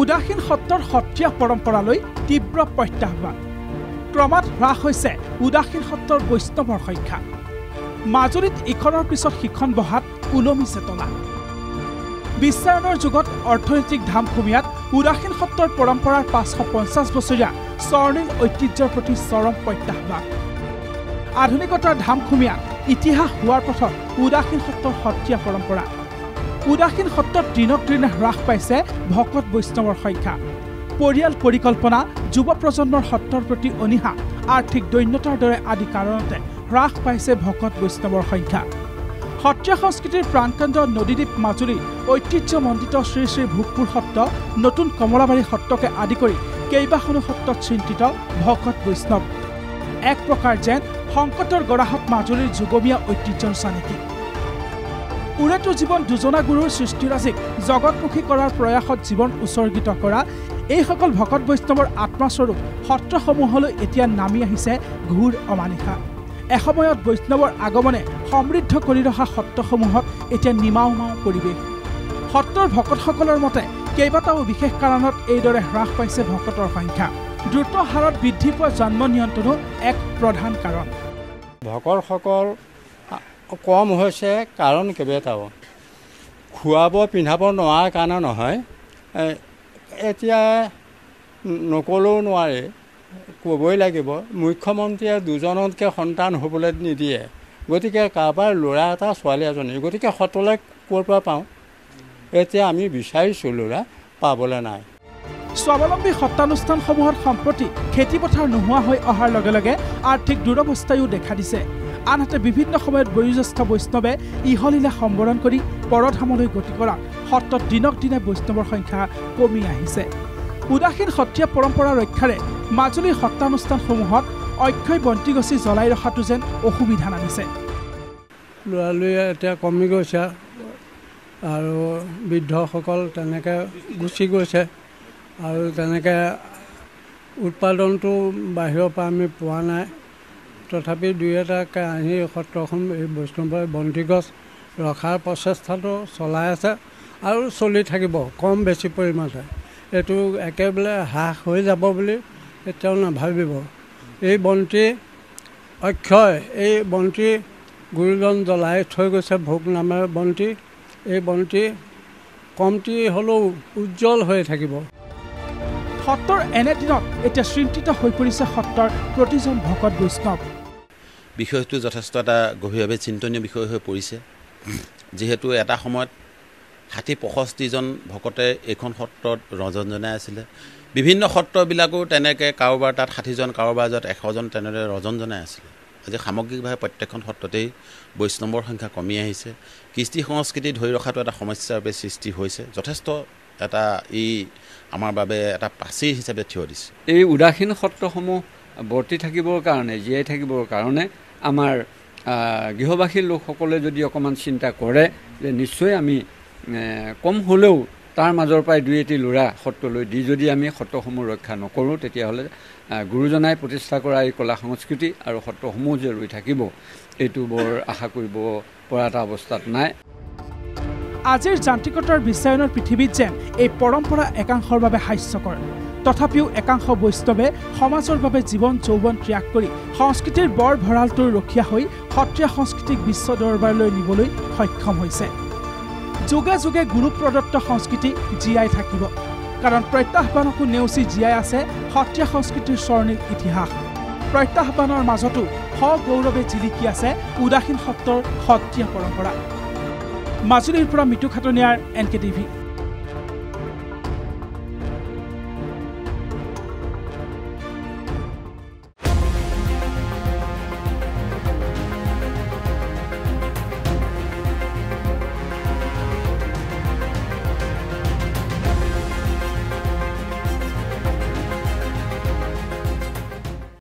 উদাসীন সত্ৰৰ সত্ৰীয়া পৰম্পৰালৈ তীব্ৰ প্ৰত্যাহ্বান ক্ৰমাৎ হ্ৰাস হৈছে উদাসীন সত্ৰৰ বৈষ্ণৱৰ সংখ্যা মাজুলীত ইখনৰ পিছত সিখন বহাত উলমি চেতনা বিশ্বায়নৰ যুগত অৰ্থনৈতিক ধামখুমীয়াত উদাসীন সত্ৰৰ পৰম্পৰাৰ ৫৫০ বছৰীয়া স্বৰ্ণীল ঐতিহ্যৰ প্ৰতি চৰম প্ৰত্যাহ্বান আধুনিকতাৰ ধামখুমীয়াত ইতিহাস হোৱাৰ পথত উদাসীন সত্ৰৰ সত্ৰীয়া পৰম্পৰা উদাসীন সত্ৰত দিনক দিনে হ্ৰাস পাইছে ভকত বৈষ্ণৱৰ সংখ্যা পৰিয়াল পৰিকল্পনা যুৱ প্ৰজন্মৰ সত্ৰৰ প্ৰতি অনীহা আৰ্থিক দৈন্যতাৰ দৰে আদি কাৰণতে হ্ৰাস পাইছে ভকত বৈষ্ণৱৰ সংখ্যা সত্ৰীয়া সংস্কৃতিৰ প্ৰাণকেন্দ্ৰ নদীদ্বীপ মাজুলী ঐতিহ্যমণ্ডিত শ্ৰী শ্ৰী ভোগপুৰ সত্ৰ নতুন কমলাবাৰী সত্ৰকে আদি কৰি কেইবাখনো সত্ৰত চিন্তিত ভকত বৈষ্ণৱ এক প্ৰকাৰ যেন সংকটৰ গৰাহত মাজুলীৰ যুগমীয়া ঐতিহ্যৰ চানেকি উৰেটো জীৱন দুজনা গুৰুৰ সৃষ্টিৰাজিক জগতমুখী কৰাৰ প্ৰয়াসত জীৱন উৎসৰ্গিত কৰা এইসকল ভকত বৈষ্ণৱৰ আত্মাস্বৰূপ সত্ৰসমূহলৈ এতিয়া নামি আহিছে ঘূৰ অমানিশা এসময়ত বৈষ্ণৱৰ আগমনে সমৃদ্ধ কৰি ৰখা সত্ৰসমূহত এতিয়া নিমাওমাও পৰিৱেশ সত্ৰৰ ভকতসকলৰ মতে কেইবাটাও বিশেষ কাৰণত এইদৰে হ্ৰাস পাইছে ভকতৰ সংখ্যা দ্ৰুত হাৰত বৃদ্ধি পোৱা জন্ম নিয়ন্ত্ৰণো এক প্ৰধান কাৰণ ভকতসকল কম হৈছে কাৰণ কেইবাটাও খুৱাব পিন্ধাব নোৱাৰাৰ কাৰণে নহয় এতিয়া নকলেও নোৱাৰে ক'বই লাগিব মুখ্যমন্ত্ৰীয়ে দুজনতকৈ সন্তান হ'বলৈ নিদিয়ে গতিকে কাৰোবাৰ ল'ৰা এটা ছোৱালী এজনী গতিকে সত্ৰলৈ ক'ৰ পৰা পাওঁ এতিয়া আমি বিচাৰিছোঁ ল'ৰা পাবলৈ নাই স্বাৱলম্বী সত্ৰানুষ্ঠানসমূহত সম্প্ৰতি খেতিপথাৰ নোহোৱা হৈ অহাৰ লগে লগে আৰ্থিক দুৰৱস্থায়ো দেখা দিছে আনহাতে বিভিন্ন সময়ত বয়োজ্যেষ্ঠ বৈষ্ণৱে ইহলীলা সম্বৰণ কৰি পৰধামলৈ গতি কৰা সত্ৰত দিনক দিনে বৈষ্ণৱৰ সংখ্যা কমি আহিছে উদাসীন সত্ৰীয়া পৰম্পৰা ৰক্ষাৰে মাজুলীৰ সত্ৰানুষ্ঠানসমূহত অক্ষয় বন্তিগছি জ্বলাই ৰখাটো যেন অসুবিধা নামিছে ল'ৰালুৱে এতিয়া কমি গৈছে আৰু বৃদ্ধসকল তেনেকৈ গুচি গৈছে আৰু তেনেকৈ উৎপাদনটো বাহিৰৰ পৰা আমি পোৱা নাই তথাপি দুই এটাকৈ আহি সত্ৰখন এই বৈষ্ণৱৰ বন্তিগছ ৰখাৰ প্ৰচেষ্টাটো চলাই আছে আৰু চলি থাকিব কম বেছি পৰিমাণে এইটো একেবাৰে হ্ৰাস হৈ যাব বুলি এতিয়াও নাভাবিব এই বন্তি অক্ষয় এই বন্তি গুৰুজন জ্বলাই থৈ গৈছে ভোগ নামেৰে বন্তি এই বন্তি কমটি হ'লেও উজ্জ্বল হৈ থাকিব সত্ৰৰ এনে দিনত এতিয়া চিন্তিত হৈ পৰিছে সত্ৰৰ প্ৰতিজন ভকত বৈষ্ণৱ বিষয়টো যথেষ্ট এটা গভীৰভাৱে চিন্তনীয় বিষয় হৈ পৰিছে যিহেতু এটা সময়ত ৬০-৬৫জন ভকতে এইখন সত্ৰত ৰজন জনাই আছিলে বিভিন্ন সত্ৰবিলাকো তেনেকৈ কাৰোবাৰ তাত ৬০জন কাৰোবাৰ য'ত ১০০জন তেনেদৰে ৰজন জনাই আছিলে আজি সামগ্ৰিকভাৱে প্ৰত্যেকখন সত্ৰতেই বৈষ্ণৱৰ সংখ্যা কমি আহিছে কৃষ্টি সংস্কৃতি ধৰি ৰখাটো এটা সমস্যাৰ বাবে সৃষ্টি হৈছে যথেষ্ট এটা আমাৰ বাবে এটা প্ৰাচীৰ হিচাপে থিয় দিছে এই উদাসীন সত্ৰসমূহ বৰ্তি থাকিবৰ কাৰণে জীয়াই থাকিবৰ কাৰণে আমাৰ গৃহবাসীৰ লোকসকলে যদি অকণমান চিন্তা কৰে যে নিশ্চয় আমি কম হ'লেও তাৰ মাজৰ পৰাই দুই এটি ল'ৰা সত্ৰলৈ দি যদি আমি সত্ৰসমূহ ৰক্ষা নকৰোঁ তেতিয়াহ'লে গুৰুজনাই প্ৰতিষ্ঠা কৰা এই কলা সংস্কৃতি আৰু সত্ৰসমূহ যে ৰৈ থাকিব এইটো বৰ আশা কৰিব পৰা এটা অৱস্থাত নাই আজিৰ যান্ত্ৰিকতাৰ বিশ্বায়নৰ পৃথিৱীত যেন এই পৰম্পৰা একাংশৰ বাবে হাস্যকৰ তথাপিও একাংশ বৈষ্ণৱে সমাজৰ বাবে জীৱন যৌৱন ত্যাগ কৰি সংস্কৃতিৰ বৰ ভঁৰালটোৰ ৰখীয়া হৈ সত্ৰীয়া সংস্কৃতিক বিশ্ব দৰবাৰলৈ নিবলৈ সক্ষম হৈছে যুগে যুগে গুৰু প্ৰদত্ত সংস্কৃতি জীয়াই থাকিব কাৰণ প্ৰত্যাহ্বানকো নেওচি জীয়াই আছে সত্ৰীয়া সংস্কৃতিৰ স্বৰ্ণীল ইতিহাস প্ৰত্যাহ্বানৰ মাজতো সগৌৰৱে জিলিকি আছে উদাসীন সত্ৰৰ সত্ৰীয়া পৰম্পৰা মাজুলীৰ পৰা মিতু খাটনিয়াৰ NKTV